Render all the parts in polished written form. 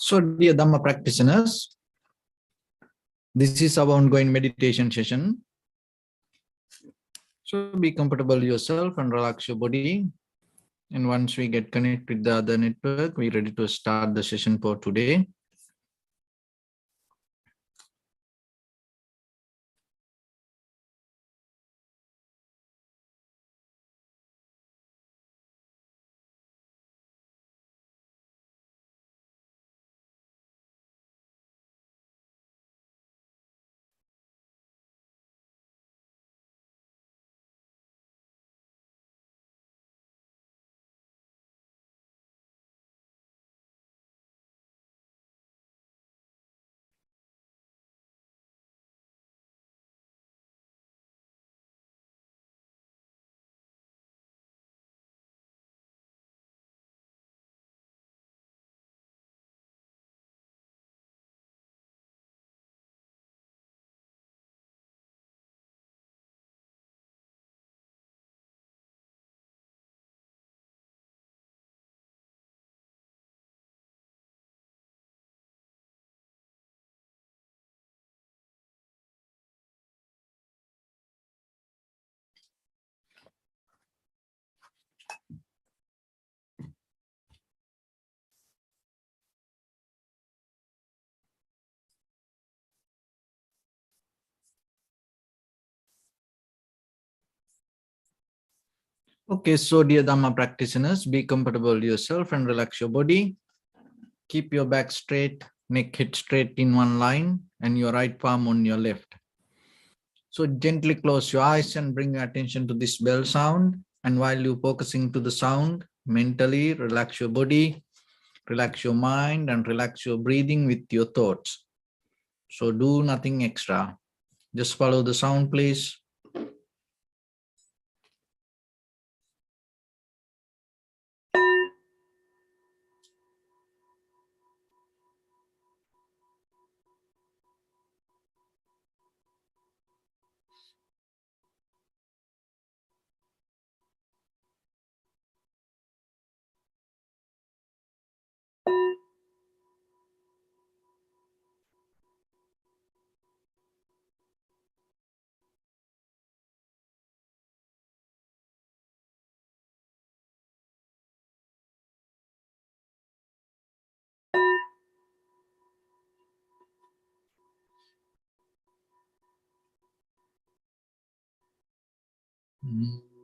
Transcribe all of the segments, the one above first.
So, dear Dhamma practitioners, this is our ongoing meditation session. So, be comfortable yourself and relax your body. And once we get connected with the other network, we're ready to start the session for today. Okay, so dear Dhamma practitioners, be comfortable yourself and relax your body. Keep your back straight, neck hip straight in one line, and your right palm on your left. So gently close your eyes and bring your attention to this bell sound. And while you're focusing to the sound, mentally relax your body, relax your mind, and relax your breathing with your thoughts. So do nothing extra. Just follow the sound, please.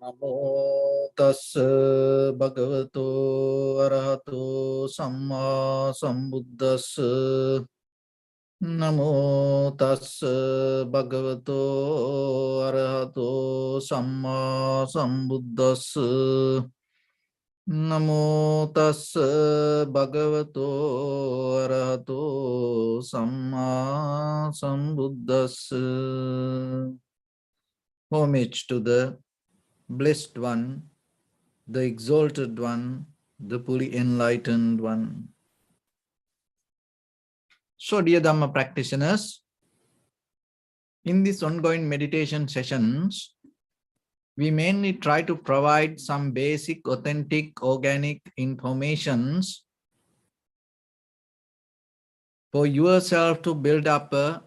Namo tassa bhagavato arahato samma sambuddhassa. Namo tassa bhagavato arahato samma sambuddhassa. Namo tassa bhagavato arahato samma sambuddhassa. Homage to the Blessed One, the Exalted One, the fully enlightened One. So, dear Dhamma practitioners, in these ongoing meditation sessions, we mainly try to provide some basic, authentic, organic informations for yourself to build up a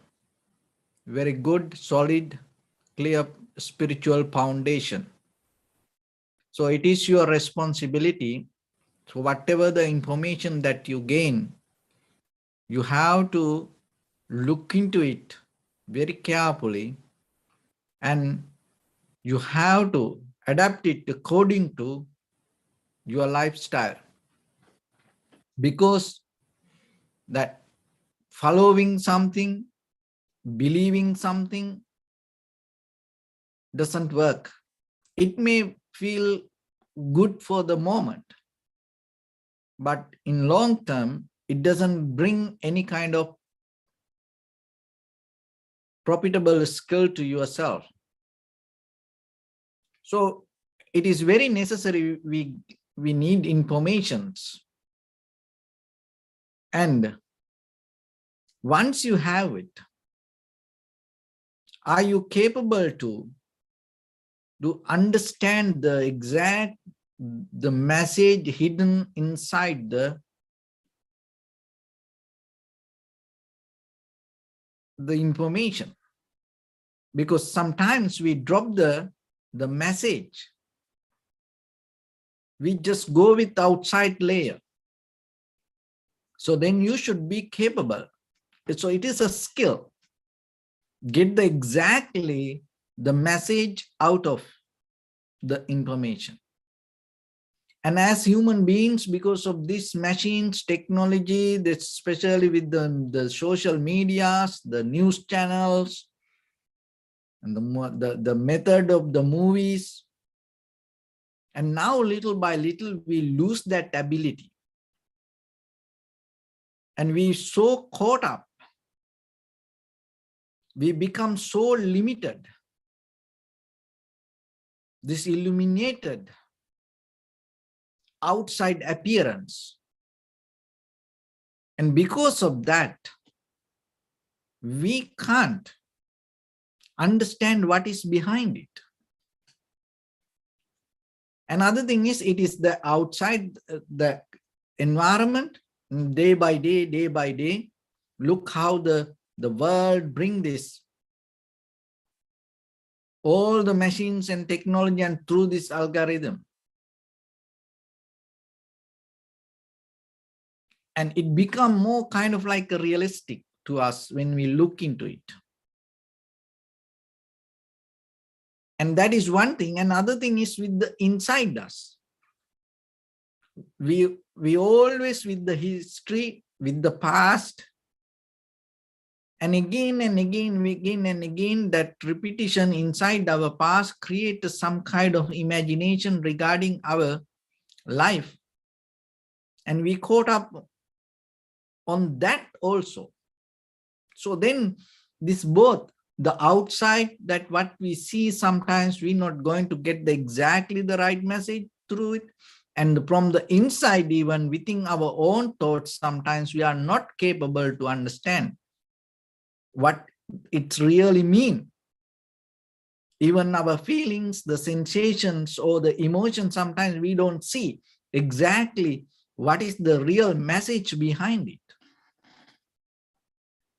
very good, solid, clear spiritual foundation. So it is your responsibility. So whatever the information that you gain, you have to look into it very carefully, and you have to adapt it according to your lifestyle. Because that following something, believing something doesn't work. It may feel good for the moment, but in long term, it doesn't bring any kind of profitable skill to yourself. So it is very necessary we need informations. And once you have it, are you capable to understand the exact, the message hidden inside the the information, because sometimes we drop the message. We just go with the outside layer. So then you should be capable. So it is a skill. Get exactly the message out of the information. And as human beings, because of these machines, technology, especially with the social medias, the news channels, and the method of the movies, and now little by little we lose that ability. And we so caught up. We become so limited. This illuminated outside appearance. And because of that, we can't understand what is behind it. Another thing is, it is the outside, the environment, day by day. Look how the world bring this. All the machines and technology, and through this algorithm. And it become more kind of like a realistic to us when we look into it. And that is one thing. Another thing is with the inside us. We always with the history, with the past, and again, that repetition inside our past creates some kind of imagination regarding our life. And we caught up on that also. So then this both, the outside, that what we see, sometimes we're not going to get exactly the right message through it. And from the inside, even within our own thoughts, sometimes we are not capable to understand what it really means. Even our feelings, the sensations or the emotions, sometimes we don't see exactly what is the real message behind it.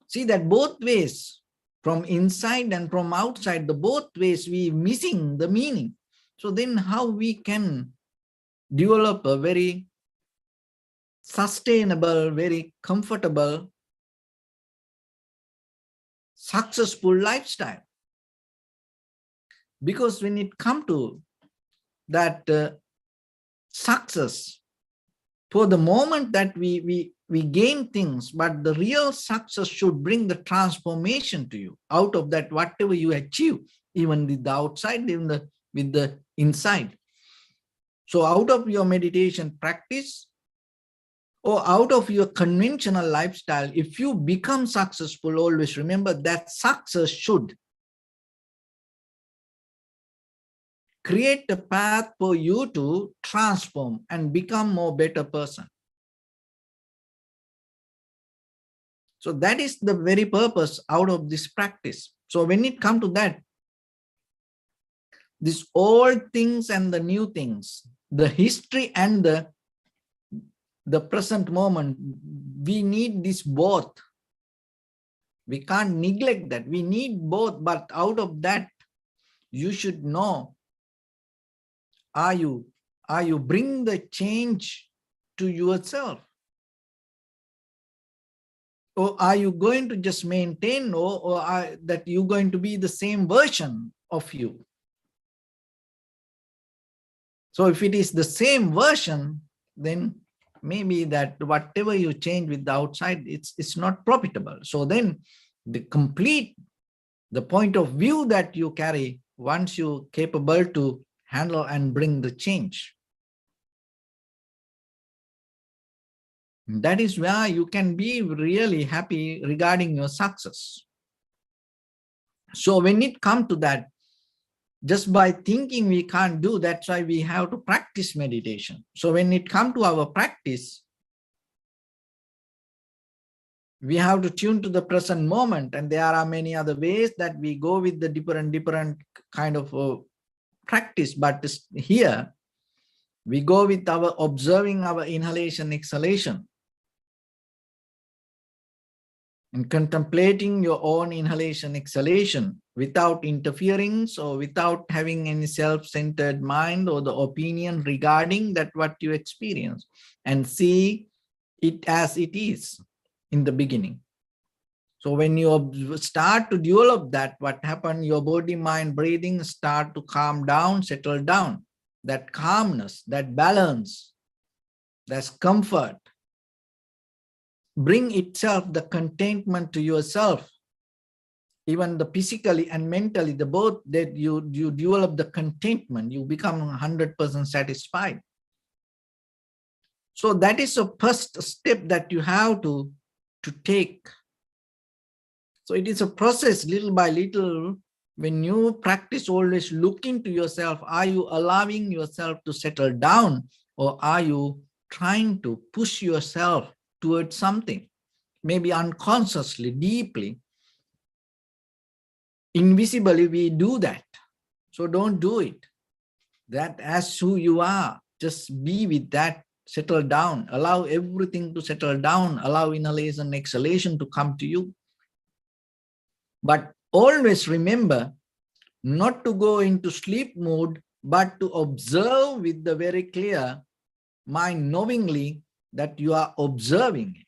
See that both ways, from inside and from outside, the both ways we missing the meaning. So then how we can develop a very sustainable, very comfortable, successful lifestyle? Because when it comes to that success, for the moment that we gain things, but the real success should bring the transformation to you out of that, whatever you achieve, even with the outside, even with the inside. So out of your meditation practice or out of your conventional lifestyle, if you become successful, always remember that success should create a path for you to transform and become more better person. So that is the very purpose out of this practice. So when it comes to that, these old things and the new things, the history and the present moment, we need this both. We can't neglect that. We need both, but out of that, you should know, are you bring the change to yourself? Or are you going to just maintain, or that you're going to be the same version of you? So if it is the same version, then maybe that whatever you change with the outside, it's not profitable. So then the point of view that you carry, once you're capable to handle and bring the change, that is where you can be really happy regarding your success. So when it comes to that, just by thinking we can't do, that's why we have to practice meditation. So when it comes to our practice, we have to tune to the present moment, and there are many other ways that we go with the different kind of practice. But here, we go with our observing our inhalation, exhalation. and contemplating your own inhalation, exhalation without interfering, or without having any self-centered mind or the opinion regarding that what you experience, and see it as it is in the beginning. So when you start to develop that, what happened, your body, mind, breathing start to calm down, settle down. That calmness, that balance, that's comfort, bring itself the contentment to yourself. Even the physically and mentally, the both, that you develop the contentment, you become 100% satisfied. So that is the first step that you have to take. So it is a process, little by little. When you practice, always look into yourself. Are you allowing yourself to settle down, or are you trying to push yourself towards something? Maybe unconsciously, deeply, invisibly we do that. So don't do it. That as who you are, just be with that, settle down, allow everything to settle down, allow inhalation, exhalation to come to you. But always remember not to go into sleep mode, but to observe with the very clear mind, knowingly that you are observing it.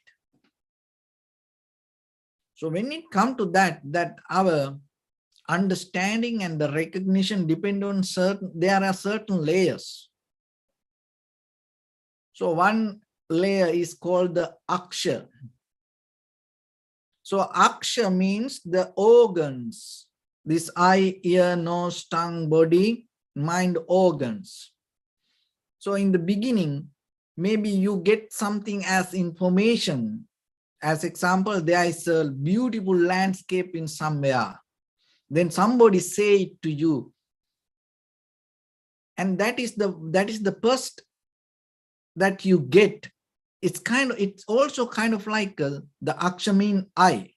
So when it comes to that our understanding and the recognition depend on there are certain layers. So one layer is called the aksha. So aksha means the organs, this eye, ear, nose, tongue, body, mind organs. So in the beginning, maybe you get something as information. As example, there is a beautiful landscape in somewhere. Then somebody say it to you. And that is the first that you get. It's also kind of like the aksha mean eye.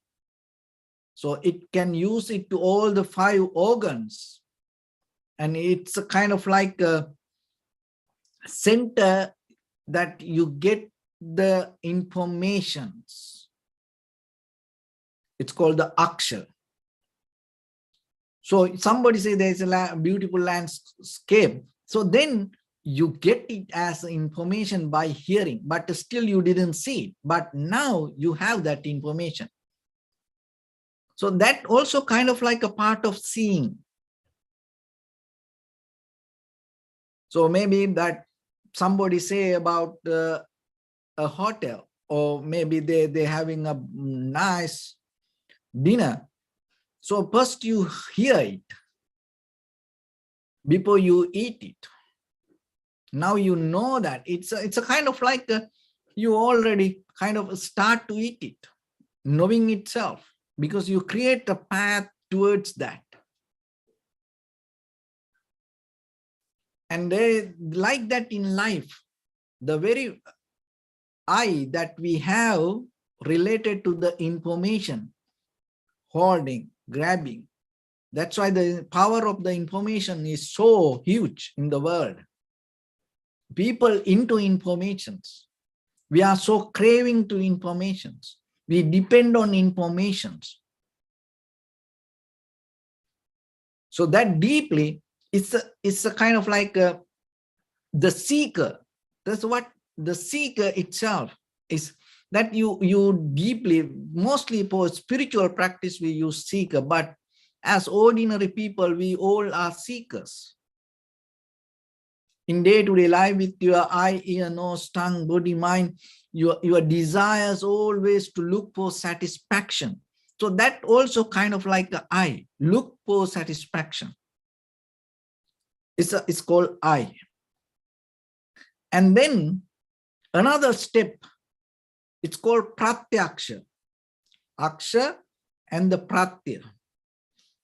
So it can use it to all the 5 organs. And it's a kind of like a center that you get the informations. It's called the aksha. So somebody say there's a beautiful landscape. So then you get it as information by hearing, but still you didn't see it. But now you have that information. So that also kind of like a part of seeing. So maybe that somebody say about a hotel, or maybe they're having a nice dinner. So first you hear it before you eat it. Now you know that it's a kind of like you already kind of start to eat it, knowing itself, because you create a path towards that. And they like that in life, the very eye that we have related to the information, holding, grabbing. That's why the power of the information is so huge in the world. People into informations. We are so craving to informations. We depend on informations. So that deeply, it's a kind of like the seeker. That's what the seeker itself is, that you deeply, mostly for spiritual practice, we use seeker, but as ordinary people, we all are seekers. In day-to-day life, with your eye, ear, nose, tongue, body, mind, your desires always to look for satisfaction. So that also kind of like the eye, look for satisfaction. It's called eye. And then another step, it's called pratyaksha. Aksha and the pratya.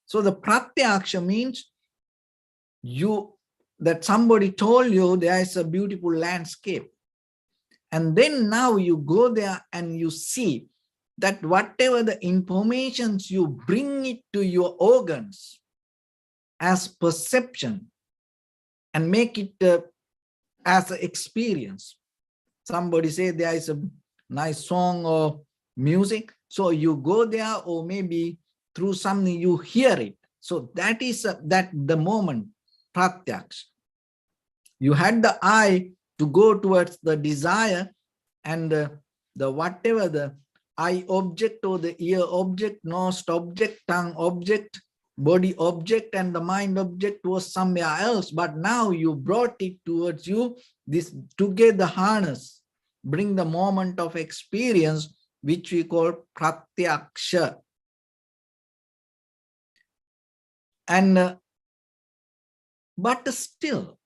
So the pratyaksha means that somebody told you there is a beautiful landscape. And then now you go there and you see that whatever the informations you bring it to your organs as perception and make it as an experience. Somebody say there is a nice song or music. So you go there, or maybe through something you hear it. So that is that the moment, pratyaks. You had the eye to go towards the desire, and the whatever the eye object or the ear object, nose object, tongue object, body object, and the mind object was somewhere else. But now you brought it towards you. This together harness, bring the moment of experience, which we call pratyaksha. And but still,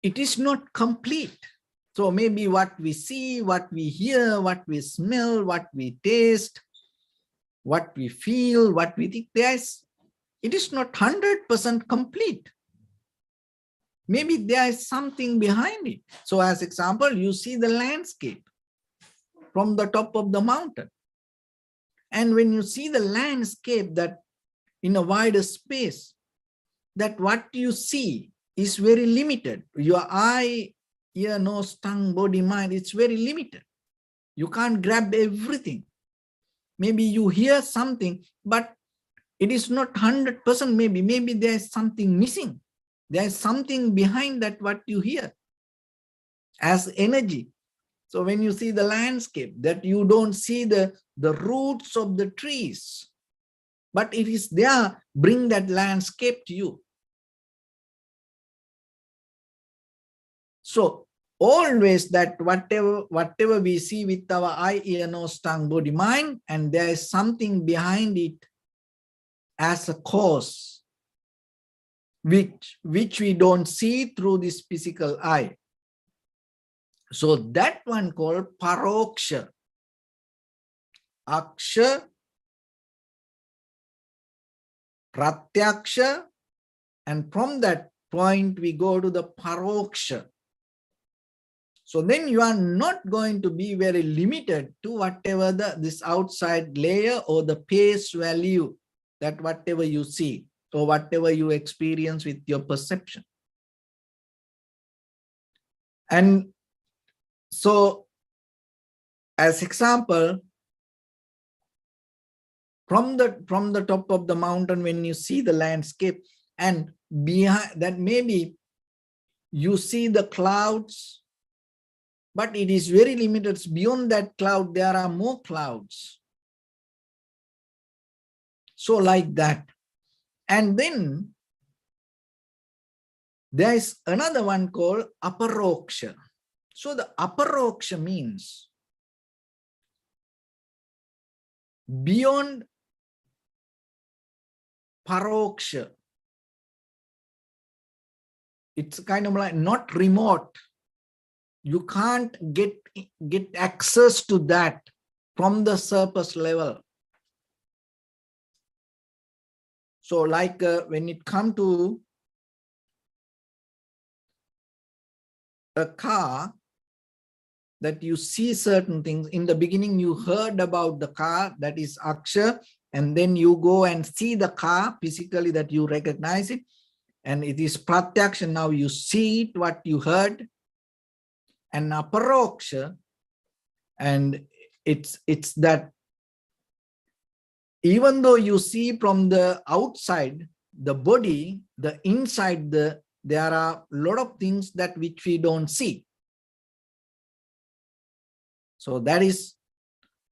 it is not complete. So maybe what we see, what we hear, what we smell, what we taste, what we feel, what we think, it is not 100% complete. Maybe there is something behind it. So as example, you see the landscape from the top of the mountain. And when you see the landscape that in a wider space, that what you see is very limited. Your eye, ear, nose, tongue, body, mind, it's very limited. You can't grab everything. Maybe you hear something, but it is not 100% maybe. Maybe there is something missing. There is something behind that what you hear as energy. So when you see the landscape, that you don't see the roots of the trees, but it is there, bring that landscape to you. So always that whatever we see with our eye, ear, nose, tongue, body, mind, and there is something behind it as a cause, which we don't see through this physical eye. So that one called paroksha. Aksha, pratyaksha, and from that point we go to the paroksha. So then you are not going to be very limited to whatever this outside layer or the face value, that whatever you see or whatever you experience with your perception. And so as example, from the top of the mountain, when you see the landscape, and behind that maybe you see the clouds, but it is very limited. Beyond that cloud, there are more clouds. So like that. And then there is another one called aparoksha. So the aparoksha means beyond paroksha. It's kind of like not remote. You can't get access to that from the surface level. So like when it comes to a car, that you see certain things. In the beginning, you heard about the car, that is aksha, and then you go and see the car physically, that you recognize it, and it is pratyaksha. Now you see it, what you heard. And aparoksha, and it's that even though you see from the outside the body, the inside there are a lot of things that which we don't see. So that is,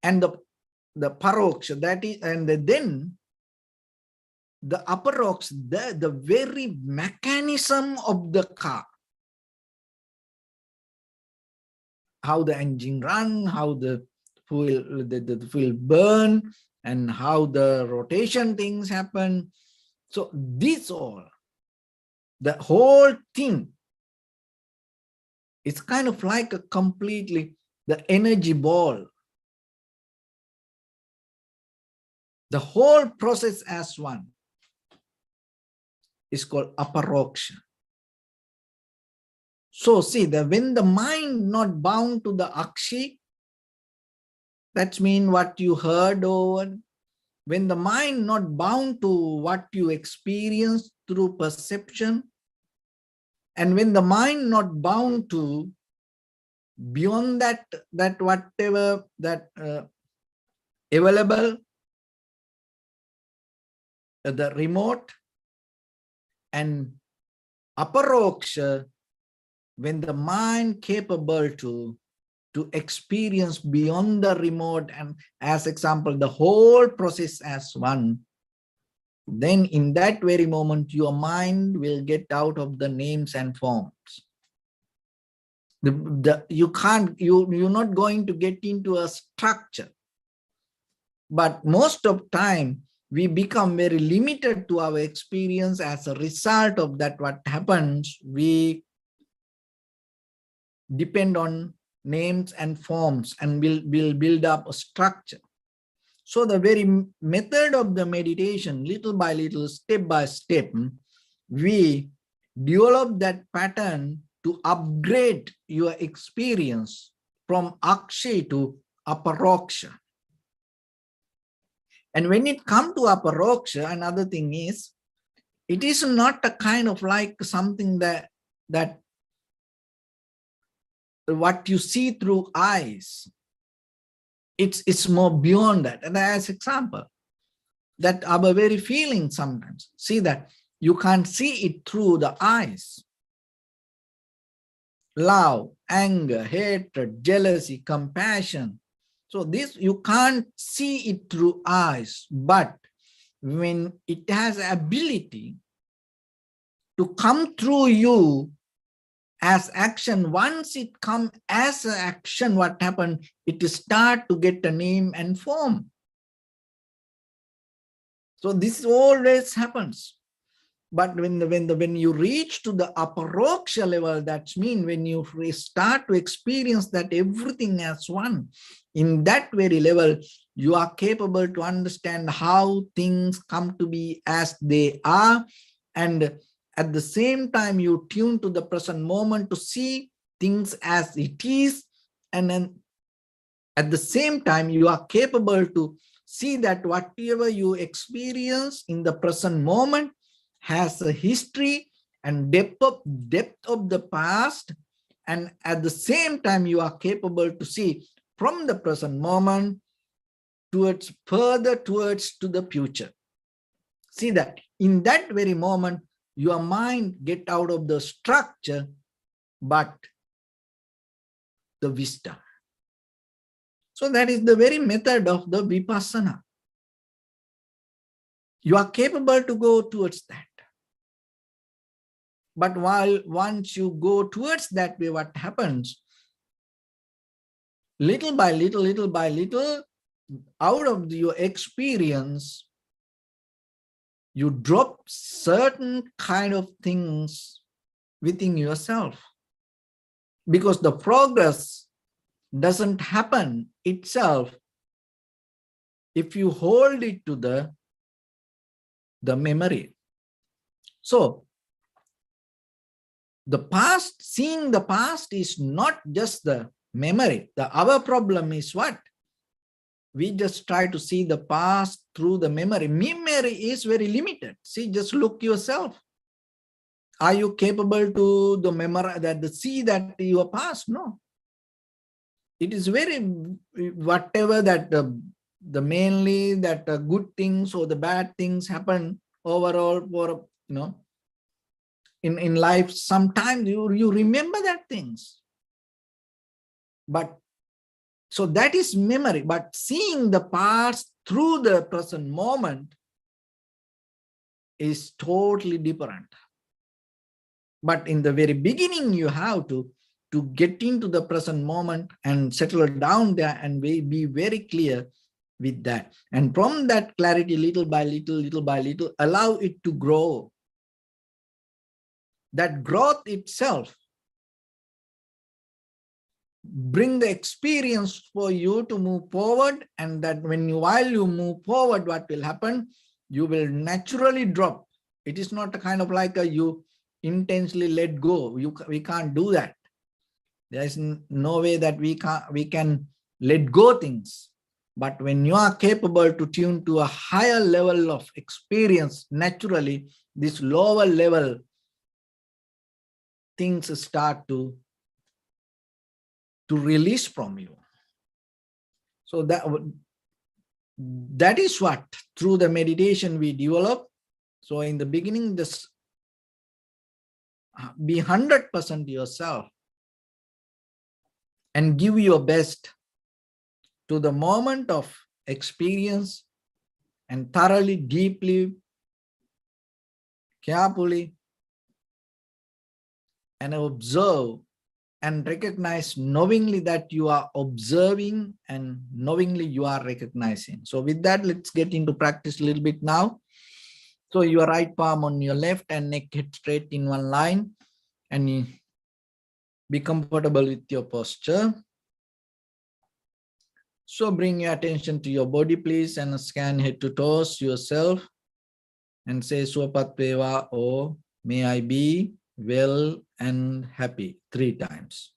and the paroksha, that is, and then the aparoksha, the very mechanism of the car, how the engine run, how the fuel burn, and how the rotation things happen. So this all, the whole thing, it's kind of like a completely the energy ball. The whole process as one is called aparoksha. So see that when the mind not bound to the akshi, that means what you heard over. When the mind not bound to what you experience through perception, and when the mind not bound to beyond that, whatever that available, the remote, and aparoksha, when the mind capable to experience beyond the remote, and as example, the whole process as one, then in that very moment, your mind will get out of the names and forms. You're not going to get into a structure. But most of time, we become very limited to our experience. As a result of that, what happens, we depend on names and forms, and will build up a structure. So the very method of the meditation, little by little, step by step, we develop that pattern to upgrade your experience from akshay to aparoksha. And when it comes to aparoksha, another thing is, it is not a kind of like something that what you see through eyes. It's more beyond that. And as example, that our very feeling sometimes, see that you can't see it through the eyes. Love, anger, hatred, jealousy, compassion. So this, you can't see it through eyes, but when it has ability to come through you as action, once it comes as an action, what happened? It start to get a name and form. So this always happens. But when you reach to the aparoksha level, that means when you start to experience that everything as one, in that very level, you are capable to understand how things come to be as they are. And at the same time, you tune to the present moment to see things as it is. And then at the same time, you are capable to see that whatever you experience in the present moment has a history and depth of the past. And at the same time, you are capable to see from the present moment further towards to the future. See that in that very moment, your mind get out of the structure, but the wisdom. So that is the very method of the vipassana. You are capable to go towards that. But once you go towards that way, what happens? Little by little, out of your experience, you drop certain kind of things within yourself. Because the progress doesn't happen itself if you hold it to the memory. So the past, seeing the past is not just the memory. Our problem is what? We just try to see the past through the memory. Memory is very limited. See, just look yourself. Are you capable to the memory see that your past? No. It is very, whatever that the mainly that good things or the bad things happen overall for, in life, sometimes you remember that things. But so that is memory. But seeing the past through the present moment is totally different. But in the very beginning, you have to get into the present moment and settle down there and be very clear with that. And from that clarity, little by little, allow it to grow. That growth itself bring the experience for you to move forward. And that while you move forward, what will happen? You will naturally drop. It is not a kind of like you intensely let go. We can't do that. There is no way that we can let go things. But when you are capable to tune to a higher level of experience, naturally, this lower level things start to to release from you. So that is what through the meditation we develop. So in the beginning, this be 100% yourself and give your best to the moment of experience, and thoroughly, deeply, carefully, and observe and recognize knowingly that you are observing and knowingly you are recognizing. So with that, let's get into practice a little bit now. So your right palm on your left and neck hit straight in one line, and be comfortable with your posture. So bring your attention to your body, please, and scan head to toes yourself and say Swapat Veva, or may I be well and happy 3 times.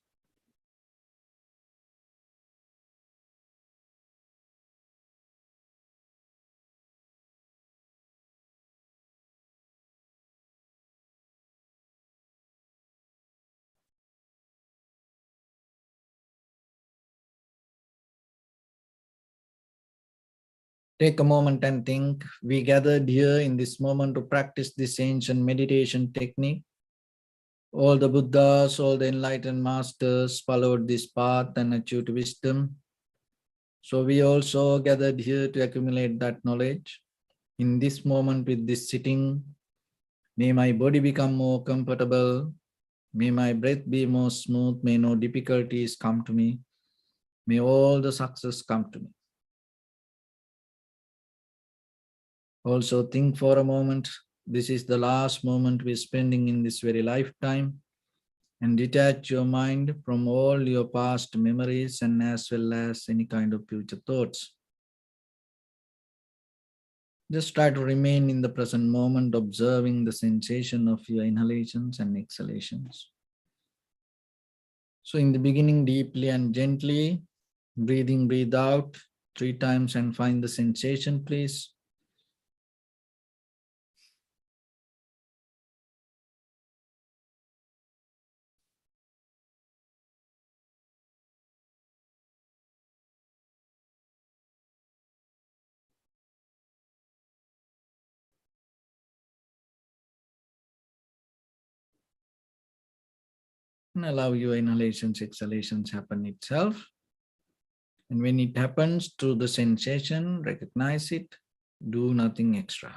Take a moment and think. We gathered here in this moment to practice this ancient meditation technique. All the Buddhas, all the enlightened masters followed this path and achieved wisdom. So we also gathered here to accumulate that knowledge. In this moment with this sitting, may my body become more comfortable. May my breath be more smooth. May no difficulties come to me. May all the success come to me. Also think for a moment, this is the last moment we're spending in this very lifetime, and detach your mind from all your past memories and as well as any kind of future thoughts. Just try to remain in the present moment, observing the sensation of your inhalations and exhalations. So in the beginning, deeply and gently, breathe out 3 times and find the sensation, please. And allow your inhalations, exhalations happen itself. And when it happens through the sensation, recognize it, do nothing extra.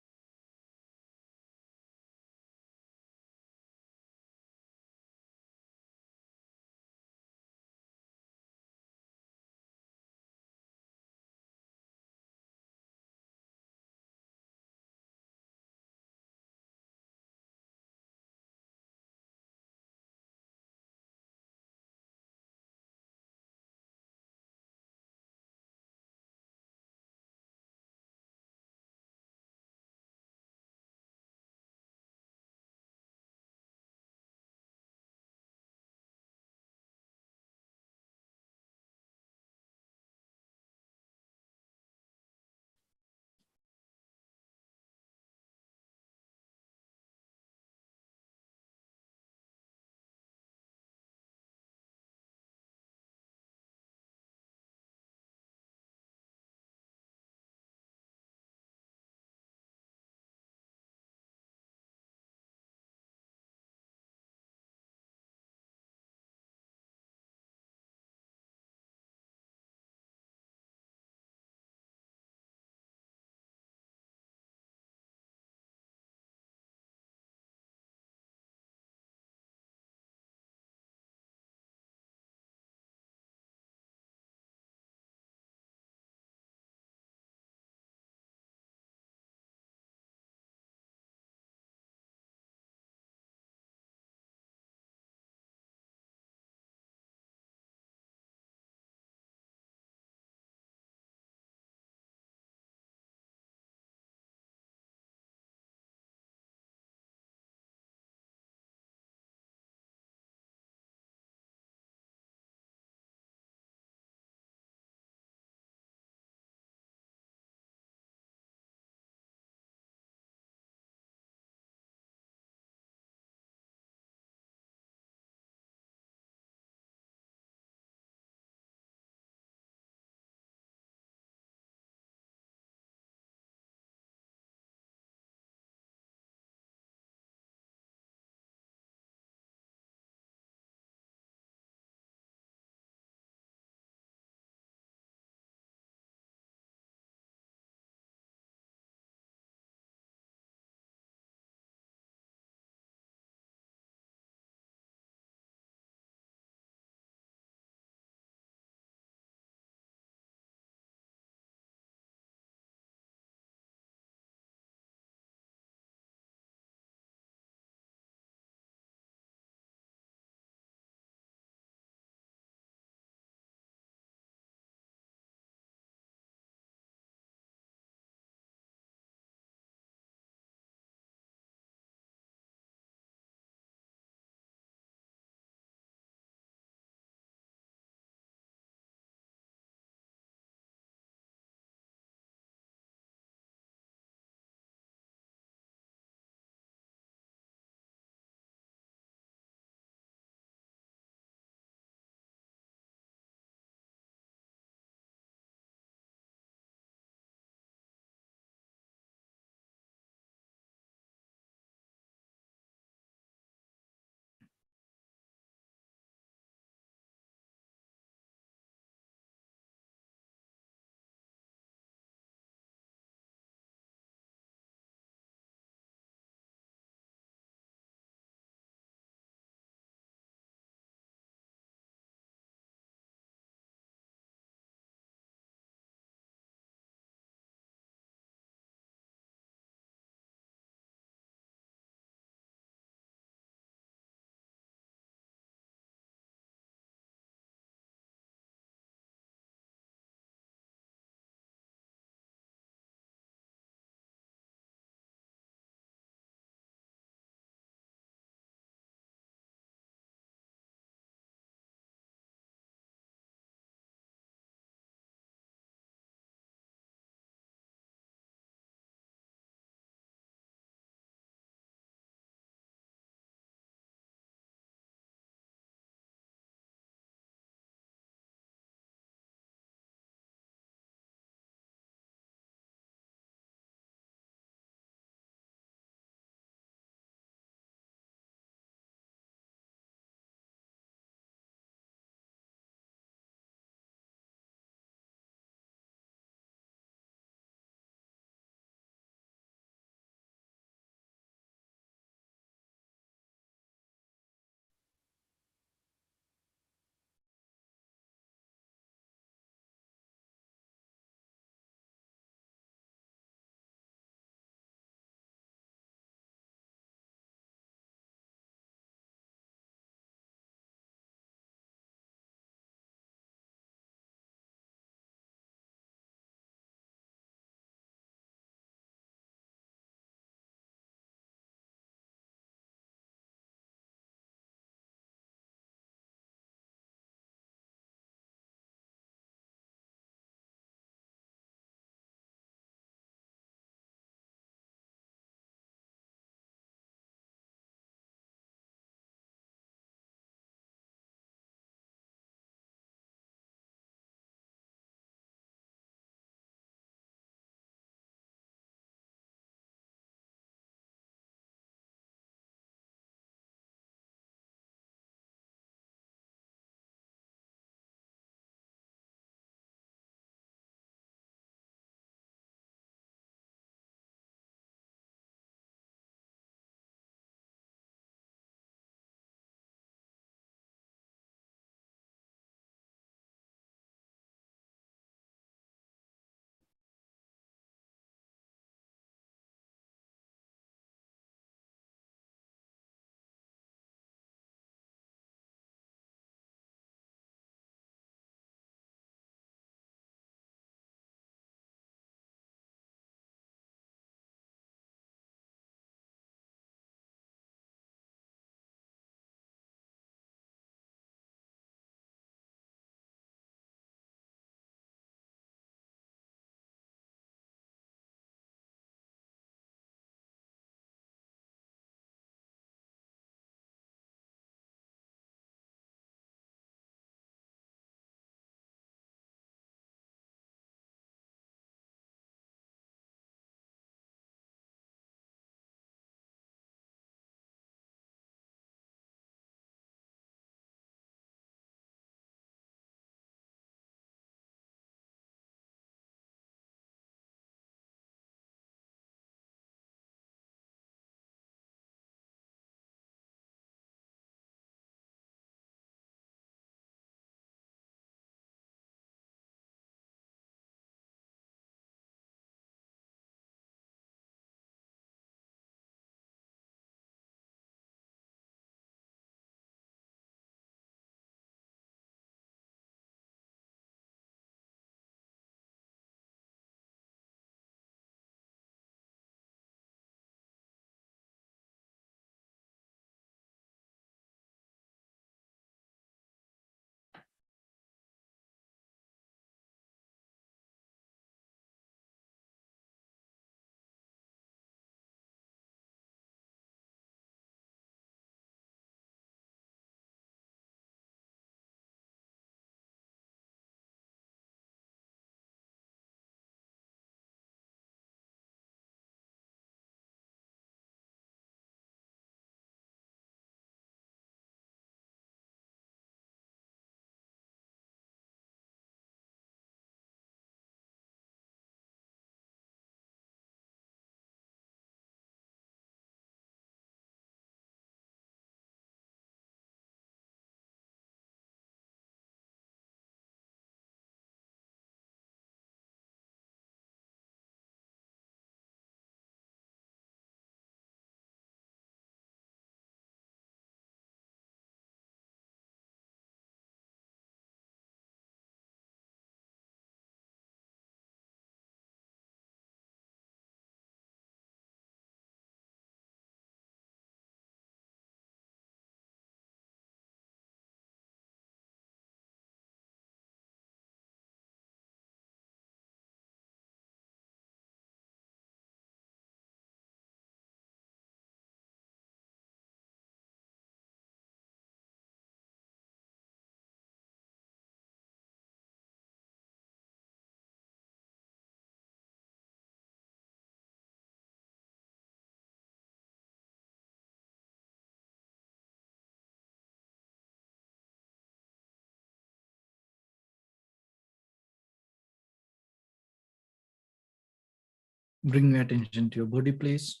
Bring your attention to your body, please.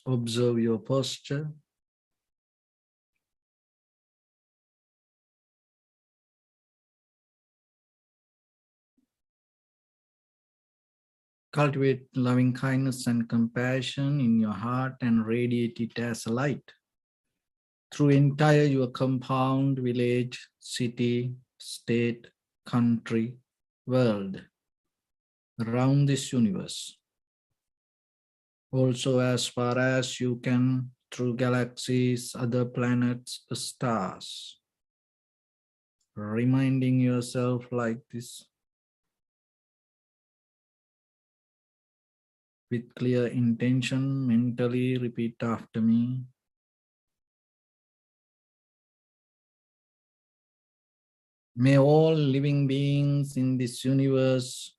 Observe your posture. Cultivate loving kindness and compassion in your heart and radiate it as a light through entire your compound, village, city, state, country, world, around this universe. Also as far as you can through galaxies, other planets, stars. Reminding yourself like this with clear intention, mentally repeat after me. May all living beings in this universe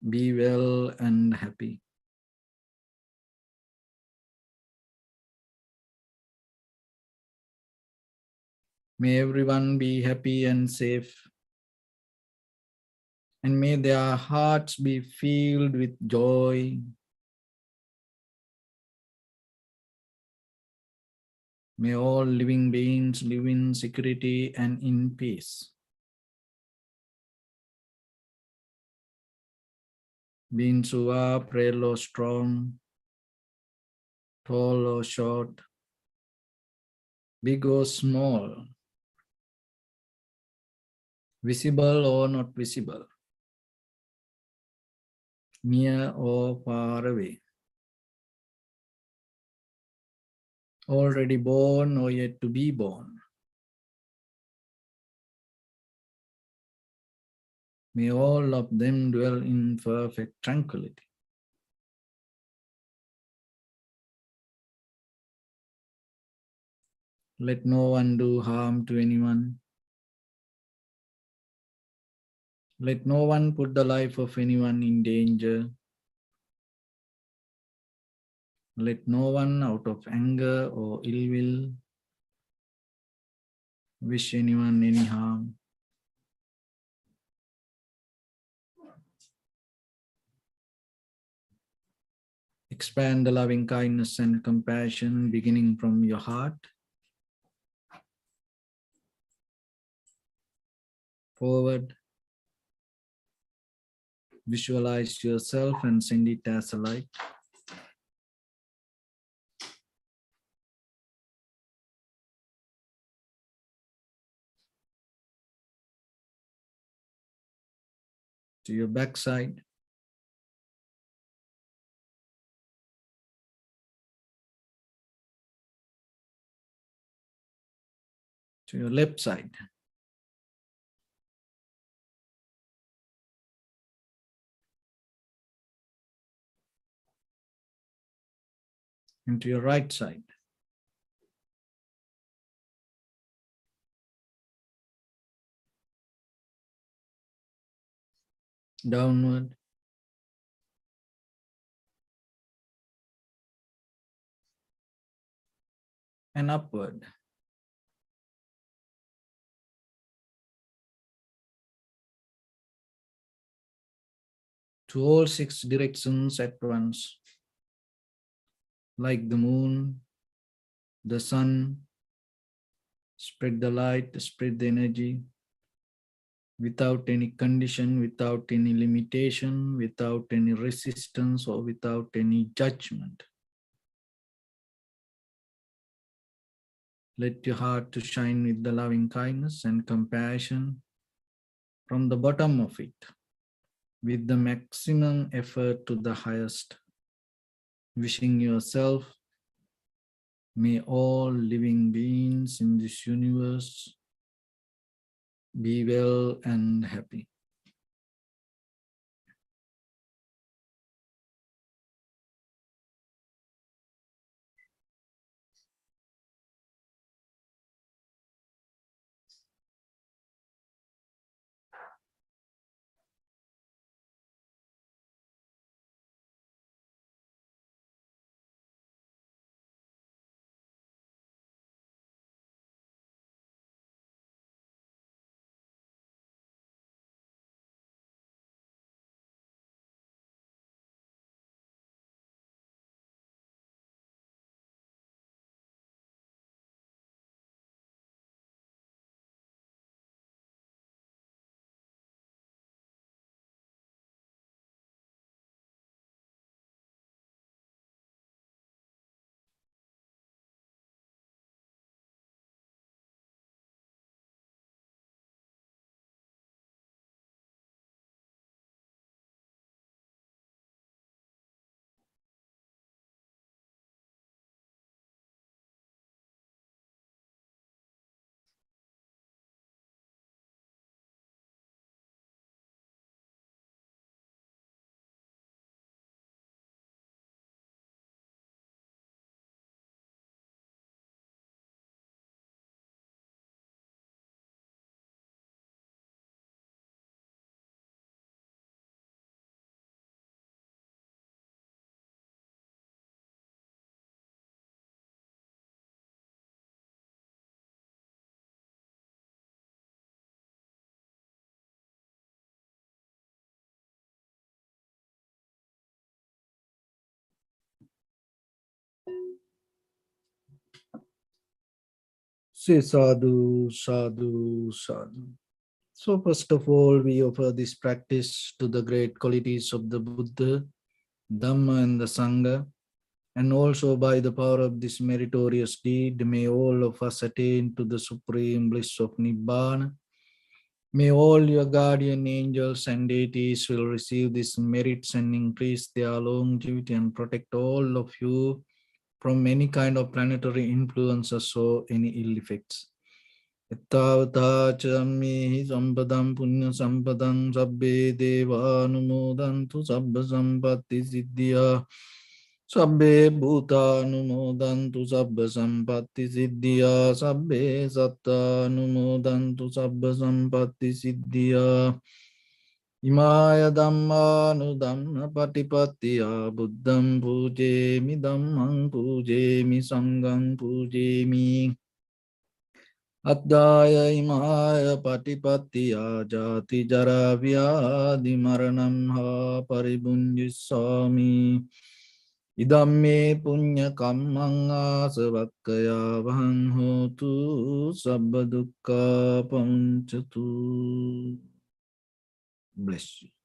be well and happy. May everyone be happy and safe. And may their hearts be filled with joy. May all living beings live in security and in peace. Beings who are frail or strong, tall or short, big or small, visible or not visible, near or far away, already born or yet to be born. May all of them dwell in perfect tranquility. Let no one do harm to anyone. Let no one put the life of anyone in danger. Let no one out of anger or ill will wish anyone any harm. Expand the loving kindness and compassion beginning from your heart forward. Visualize yourself and send it as a light. To your backside. To your left side. And to your right side. Downward. And upward. To all 6 directions at once. Like the moon, the sun, spread the light, spread the energy, without any condition, without any limitation, without any resistance, or without any judgment. Let your heart to shine with the loving kindness and compassion from the bottom of it, with the maximum effort to the highest. Wishing yourself, may all living beings in this universe be well and happy. Say sadhu, sadhu, sadhu. So first of all, we offer this practice to the great qualities of the Buddha, Dhamma and the Sangha. And also by the power of this meritorious deed, may all of us attain to the supreme bliss of Nibbana. May all your guardian angels and deities will receive these merits and increase their longevity and protect all of you from any kind of planetary influences or any ill effects. Ittavata chammehi sampadam punya sampadam sabbe deva anumodantu sabba sampatti siddhya sabbe bhuta anumodantu sabba sampatti siddhya sabbe satta anumodantu sabba sampatti siddhya Imaya dhamma nudhamma patipattiya buddham pujemi dhammam pujemi sangham pujemi Addaya imaya patipattiya jati jara vyadi maranam ha paribunjisami Idamme punya kammang asavakkaya vahang hotu sabba dukkha pamuncatu. Bless you.